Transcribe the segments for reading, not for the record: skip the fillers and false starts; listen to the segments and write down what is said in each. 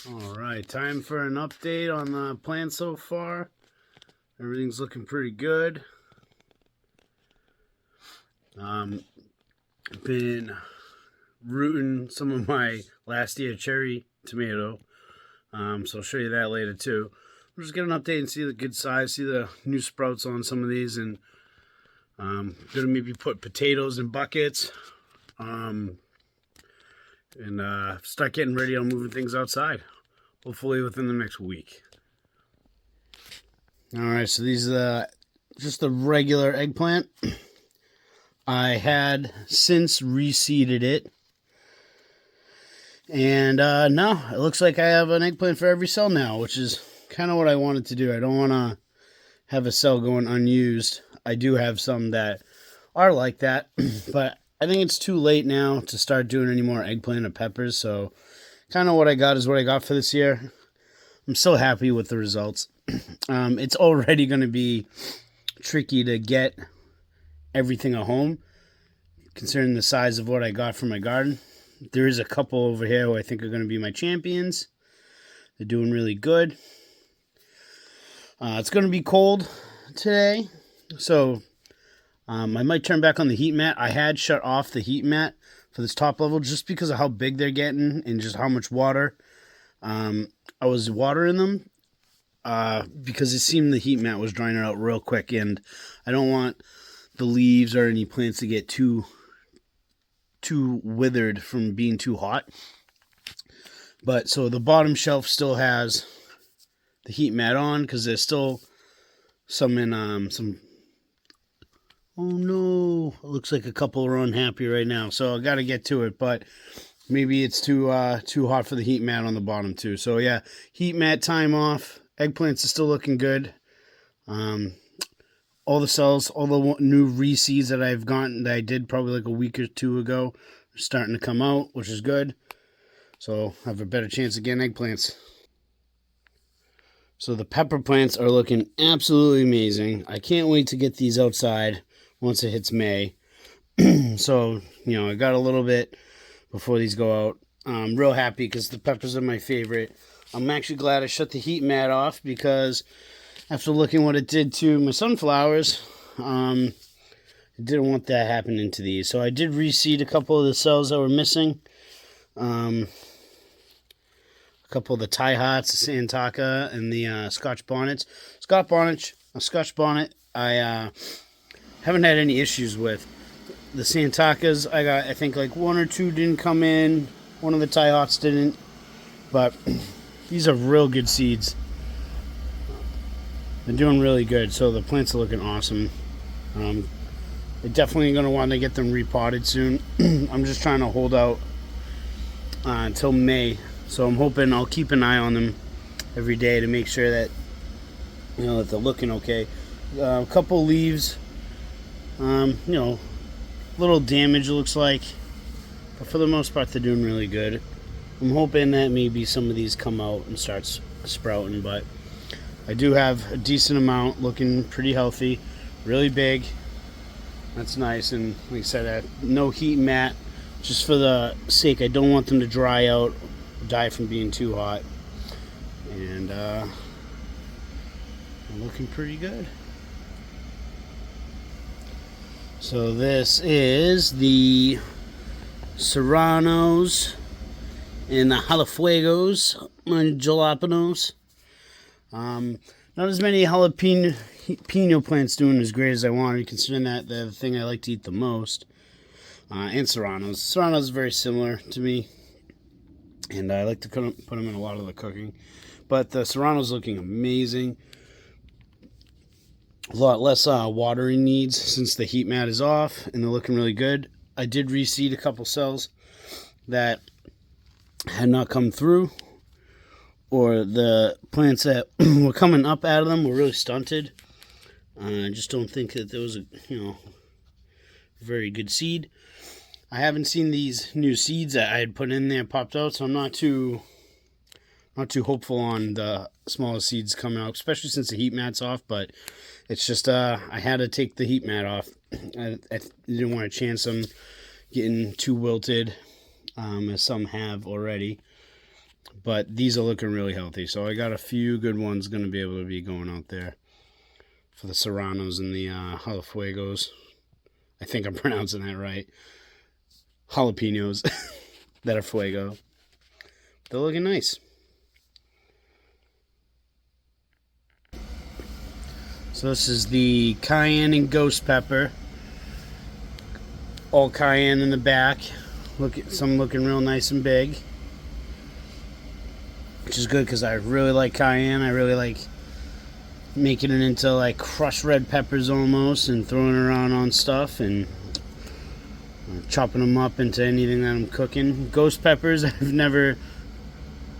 All right, time for an update on the plant so far. Everything's looking pretty good. Been rooting some of my last year cherry tomato. So I'll show you that later too. We'll just get an update and see the good size, see the new sprouts on some of these, and gonna maybe put potatoes in buckets. And start getting ready on moving things outside. Hopefully within the next week. All right, so these are just the regular eggplant. I had since reseeded it. And no, it looks like I have an eggplant for every cell now, which is kind of what I wanted to do. I don't want to have a cell going unused. I do have some that are like that, but I think it's too late now to start doing any more eggplant or peppers. So kind of what I got is what I got for this year. I'm so happy with the results. It's already going to be tricky to get everything at home, considering the size of what I got from my garden. There is a couple over here who I think are going to be my champions. They're doing really good. It's going to be cold today, so I might turn back on the heat mat. I had shut off the heat mat for this top level just because of how big they're getting and just how much water I was watering them, because it seemed the heat mat was drying out real quick, and I don't want the leaves or any plants to get too withered from being too hot. But so the bottom shelf still has the heat mat on because there's still some in some. Oh no, it looks like a couple are unhappy right now, so I got to get to it, but maybe it's too hot for the heat mat on the bottom too. So yeah, heat mat time off. Eggplants are still looking good. All the cells, all the new reseeds that I've gotten that I did probably like a week or two ago are starting to come out, which is good. So I have a better chance of getting eggplants. So the pepper plants are looking absolutely amazing. I can't wait to get these outside once it hits May. So, I got a little bit before these go out. I'm real happy because the peppers are my favorite. I'm actually glad I shut the heat mat off because after looking what it did to my sunflowers, I didn't want that happening to these. So I did reseed a couple of the cells that were missing. A couple of the tie hots, the Santaka, and the Scotch bonnets. Scotch bonnet, I haven't had any issues with. The Santakas, I think like one or two didn't come in. One of the tie hots didn't. But these are real good seeds. They're doing really good, so the plants are looking awesome. They're definitely going to want to get them repotted soon. I'm just trying to hold out until May, so I'm hoping I'll keep an eye on them every day to make sure that that they're looking okay. A couple leaves, little damage it looks like, but for the most part they're doing really good. I'm hoping that maybe some of these come out and start sprouting, but I do have a decent amount looking pretty healthy, really big. That's nice. And like I said, no heat mat, just for the sake I don't want them to dry out or die from being too hot. And I'm looking pretty good. So this is the Serranos and the Jalafuegos and Jalapenos. Not as many jalapeno plants doing as great as I wanted, considering that they're the thing I like to eat the most. And Serranos. Serranos are very similar to me, and I like to put them in a lot of the cooking. But the Serrano's looking amazing. A lot less watering needs since the heat mat is off, and they're looking really good. I did reseed a couple cells that had not come through, or the plants that were coming up out of them were really stunted. I just don't think that there was a very good seed. I haven't seen these new seeds that I had put in there popped out, so I'm not too hopeful on the smaller seeds coming out, especially since the heat mat's off. But it's just I had to take the heat mat off. I didn't want to chance them getting too wilted, as some have already. but these are looking really healthy. So I got a few good ones going to be able to be going out there for the serranos and the jalafuegos. I think I'm pronouncing that right. Jalapenos that are fuego. They're looking nice. So this is the cayenne and ghost pepper. All cayenne in the back. Look at some looking real nice and big, which is good because I really like cayenne. I really like making it into like crushed red peppers almost and throwing it around on stuff and chopping them up into anything that I'm cooking. Ghost peppers I've never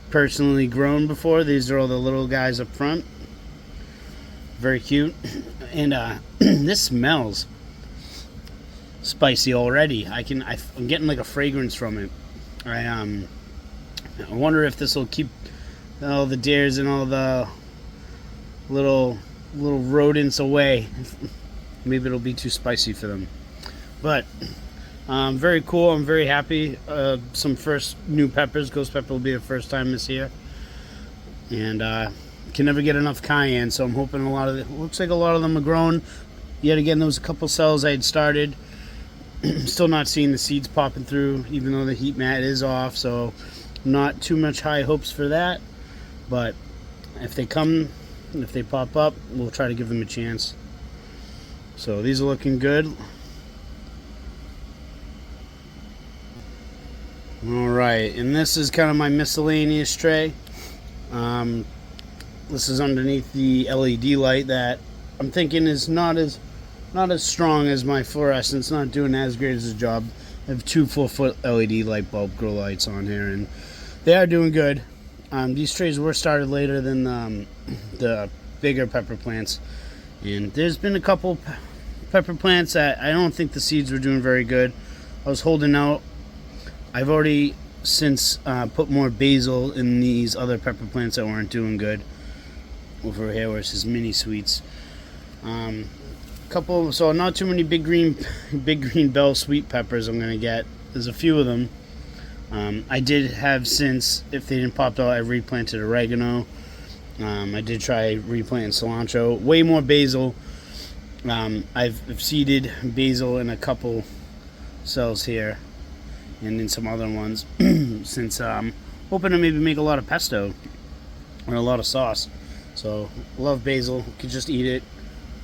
personally grown before. These are all the little guys up front. Very cute. And this smells spicy already. I'm getting like a fragrance from it. I wonder if this will keep all the deers and all the little rodents away. Maybe it'll be too spicy for them. But very cool. I'm very happy. Some first new peppers. Ghost pepper will be the first time this year. And can never get enough cayenne, so I'm hoping looks like a lot of them are grown. Yet again, there was a couple cells I had started. Still not seeing the seeds popping through, even though the heat mat is off, so not too much high hopes for that. But if they pop up, we'll try to give them a chance. So these are looking good. Alright, and this is kind of my miscellaneous tray. This is underneath the LED light that I'm thinking is not as strong as my fluorescence, not doing as great as a job. I have 2 full-foot LED light bulb grow lights on here, and they are doing good. These trays were started later than the bigger pepper plants, and there's been a couple pepper plants that I don't think the seeds were doing very good. I was holding out. I've already since put more basil in these other pepper plants that weren't doing good. Over here where it says mini sweets. So not too many big green bell sweet peppers I'm gonna get. There's a few of them. I did have, since if they didn't pop out, I replanted oregano. I did try replanting cilantro. Way more basil. I've seeded basil in a couple cells here and in some other ones since hoping to maybe make a lot of pesto or a lot of sauce. So love basil. Could just eat it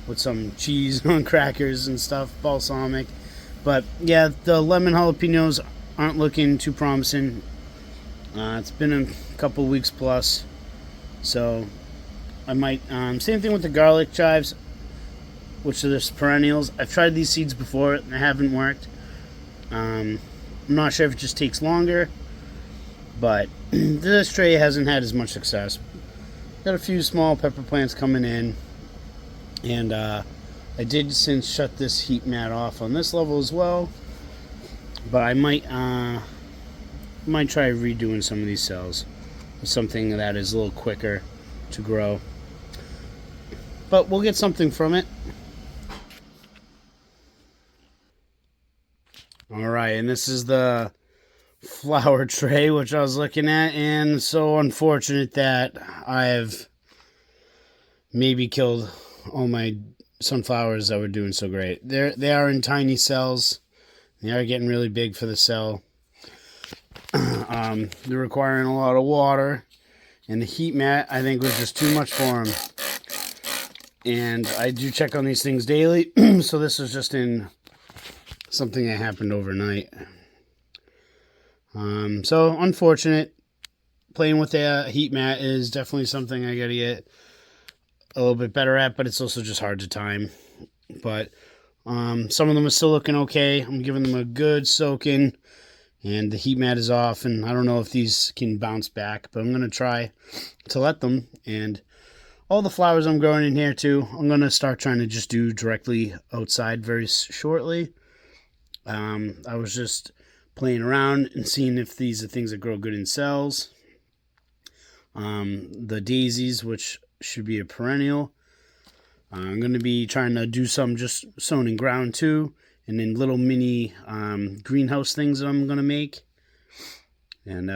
with some cheese on crackers and stuff, balsamic. But yeah, the lemon jalapenos aren't looking too promising. It's been a couple weeks plus, so I might same thing with the garlic chives, which are the perennials. I've tried these seeds before and they haven't worked. I'm not sure if it just takes longer, but this tray hasn't had as much success. Got a few small pepper plants coming in, and I did since shut this heat mat off on this level as well, but I might try redoing some of these cells with something that is a little quicker to grow, but we'll get something from it. Alright, and this is the flower tray which I was looking at, and so unfortunate that I have maybe killed all my sunflowers that were doing so great. They are in tiny cells. They are getting really big for the cell. They're requiring a lot of water, and the heat mat I think was just too much for them. And I do check on these things daily, so this was just in something that happened overnight. So unfortunate. Playing with the heat mat is definitely something I gotta get a little bit better at, but it's also just hard to time. But some of them are still looking okay. I'm giving them a good soaking, and the heat mat is off, and I don't know if these can bounce back, but I'm gonna try to let them. And all the flowers I'm growing in here too, I'm gonna start trying to just do directly outside very shortly. I was just playing around and seeing if these are things that grow good in cells. The daisies, which should be a perennial. I'm going to be trying to do some just sown in ground too, and then little mini greenhouse things that I'm going to make. And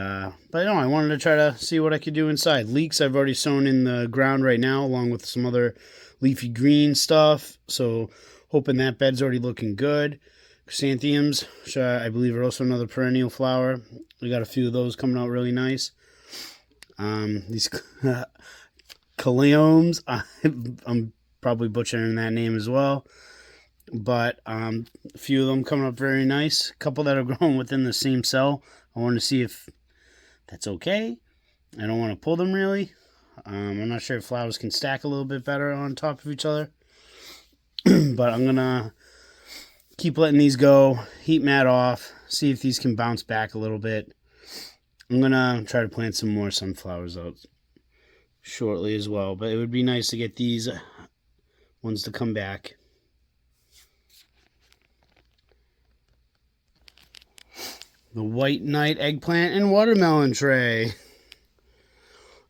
but no, I wanted to try to see what I could do inside. Leeks I've already sown in the ground right now, along with some other leafy green stuff. So hoping that bed's already looking good. Chrysanthemums, which I believe are also another perennial flower. We got a few of those coming out really nice. These Caleomes, I'm probably butchering that name as well. But a few of them coming up very nice. A couple that are growing within the same cell. I want to see if that's okay. I don't want to pull them really. I'm not sure if flowers can stack a little bit better on top of each other. But I'm going to keep letting these go. Heat mat off. See if these can bounce back a little bit. I'm going to try to plant some more sunflowers out shortly as well. But it would be nice to get these ones to come back. The White Knight eggplant and watermelon tray.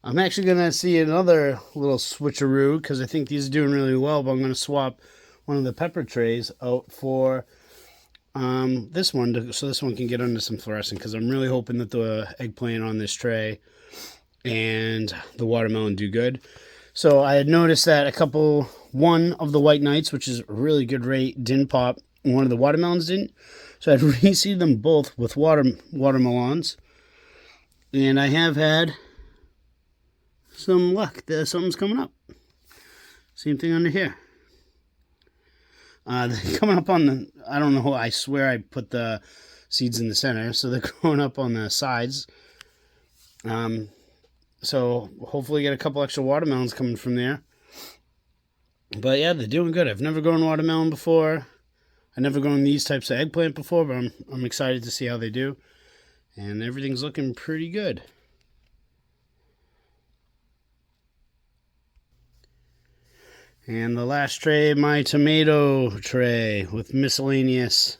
I'm actually going to see another little switcheroo because I think these are doing really well, but I'm going to swap one of the pepper trays out for this one so this one can get under some fluorescent, because I'm really hoping that the eggplant on this tray and the watermelon do good. So I had noticed that one of the White Knights, which is a really good rate, didn't pop, and one of the watermelons didn't. So I'd reseeded them both with watermelons, and I have had some luck. Something's coming up. Same thing under here. They're coming up on the, I don't know, I swear I put the seeds in the center, so they're growing up on the sides. So hopefully get a couple extra watermelons coming from there. But yeah, they're doing good. I've never grown watermelon before. I've never grown these types of eggplant before, but I'm excited to see how they do. And everything's looking pretty good. And the last tray, my tomato tray with miscellaneous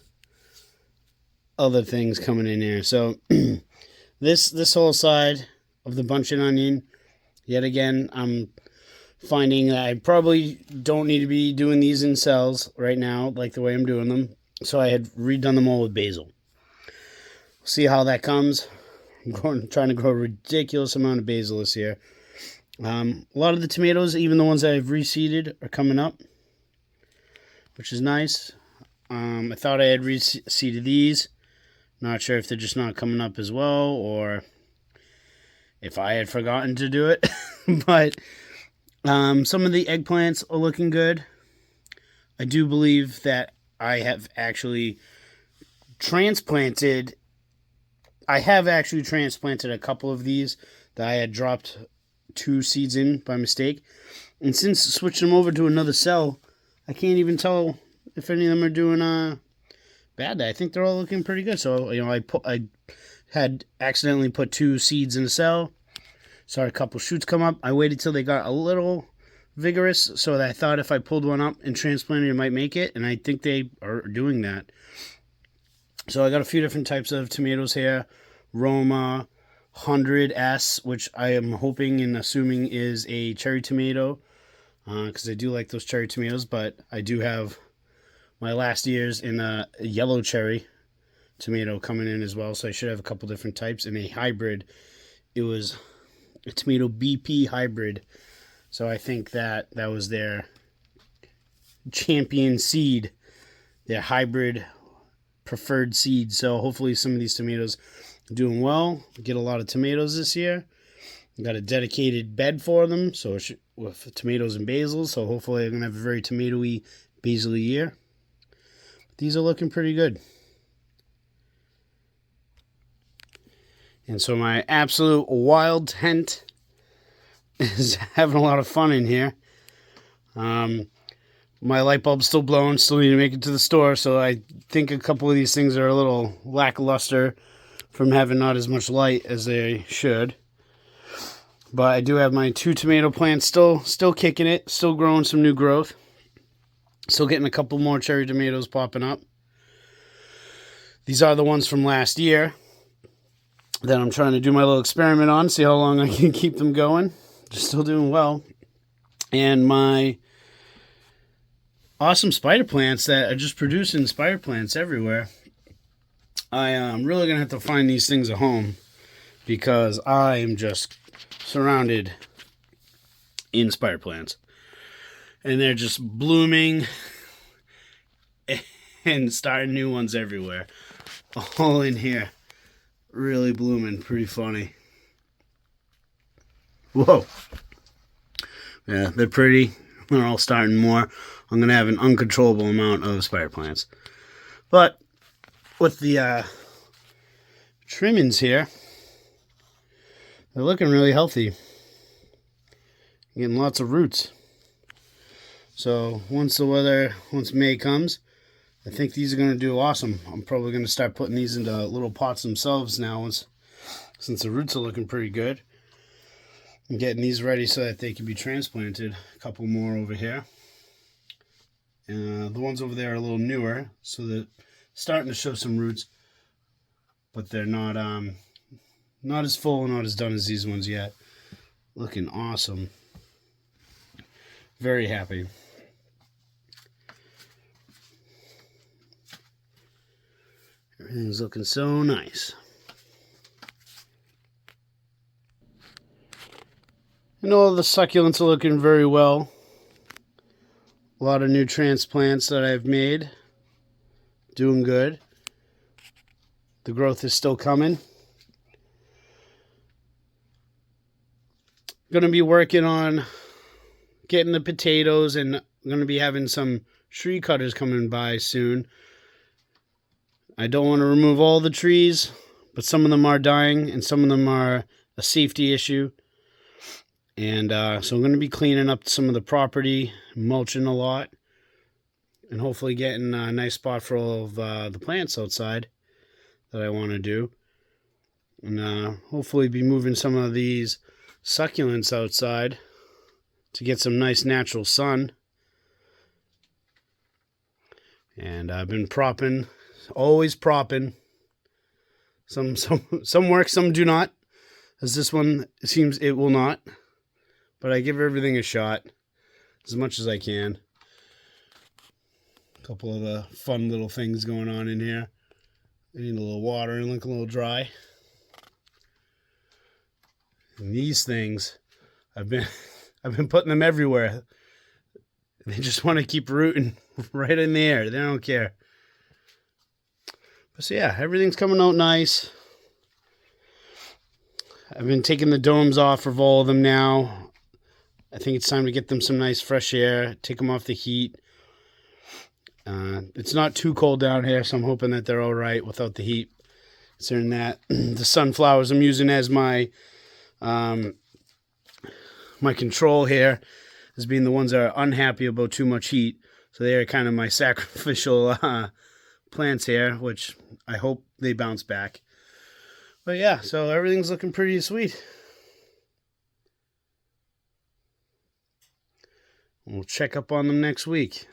other things coming in here. So this whole side of the bunch and onion, yet again, I'm finding that I probably don't need to be doing these in cells right now, like the way I'm doing them. So I had redone them all with basil. See how that comes. I'm trying to grow a ridiculous amount of basil this year. A lot of the tomatoes, even the ones that I've reseeded, are coming up, which is nice. I thought I had reseeded these. Not sure if they're just not coming up as well, or if I had forgotten to do it. But some of the eggplants are looking good. I do believe that I have actually transplanted a couple of these that I had dropped 2 seeds in by mistake. And since switching them over to another cell, I can't even tell if any of them are doing bad. I think they're all looking pretty good. So, I had accidentally put 2 seeds in a cell. Saw a couple shoots come up. I waited till they got a little vigorous, so that I thought if I pulled one up and transplanted it, might make it. And I think they are doing that. So I got a few different types of tomatoes here. Roma 100S, which I am hoping and assuming is a cherry tomato, because I do like those cherry tomatoes. But I do have my last year's in a yellow cherry tomato coming in as well, so I should have a couple different types. And a hybrid, it was a tomato BP hybrid, so I think that was their champion seed, their hybrid preferred seed. So hopefully some of these tomatoes doing well, get a lot of tomatoes this year. Got a dedicated bed for them, so with tomatoes and basil, so hopefully I'm going to have a very tomatoey, basil-y year. These are looking pretty good. And so my absolute wild tent is having a lot of fun in here. My light bulb's still blowing, still need to make it to the store, so I think a couple of these things are a little lackluster from having not as much light as they should. But I do have my 2 tomato plants still kicking it, still growing some new growth. Still getting a couple more cherry tomatoes popping up. These are the ones from last year that I'm trying to do my little experiment on, see how long I can keep them going. They're still doing well. And my awesome spider plants that are just producing spider plants everywhere. I am really going to have to find these things a home. because I am just surrounded in spider plants. And they're just blooming and starting new ones everywhere. All in here. Really blooming. Pretty funny. Whoa. Yeah, they're pretty. They're all starting more. I'm going to have an uncontrollable amount of spider plants. But with the trimmings here, they're looking really healthy. Getting lots of roots. So once May comes, I think these are going to do awesome. I'm probably going to start putting these into little pots themselves now, since the roots are looking pretty good. I'm getting these ready so that they can be transplanted. A couple more over here. The ones over there are a little newer, so they're starting to show some roots, but they're not as full, not as done as these ones yet. Looking awesome. Very happy. Everything's looking so nice. And all the succulents are looking very well. A lot of new transplants that I've made. Doing good. The growth is still coming. Going to be working on getting the potatoes, and I'm going to be having some tree cutters coming by soon. I don't want to remove all the trees, but some of them are dying and some of them are a safety issue. And so I'm going to be cleaning up some of the property, mulching a lot, and hopefully getting a nice spot for all of the plants outside that I want to do. And hopefully be moving some of these succulents outside to get some nice natural sun. And I've been propping, always propping. Some work, some do not. As this one, it seems it will not. But I give everything a shot as much as I can. A couple of the fun little things going on in here. I need a little water and look a little dry. And these things, I've been putting them everywhere. They just want to keep rooting right in the air. They don't care. But so yeah, everything's coming out nice. I've been taking the domes off of all of them now. I think it's time to get them some nice fresh air, take them off the heat. It's not too cold down here, so I'm hoping that they're all right without the heat. Considering that the sunflowers I'm using as my my control here as being the ones that are unhappy about too much heat. So they are kind of my sacrificial plants here, which I hope they bounce back. But yeah, so everything's looking pretty sweet. We'll check up on them next week.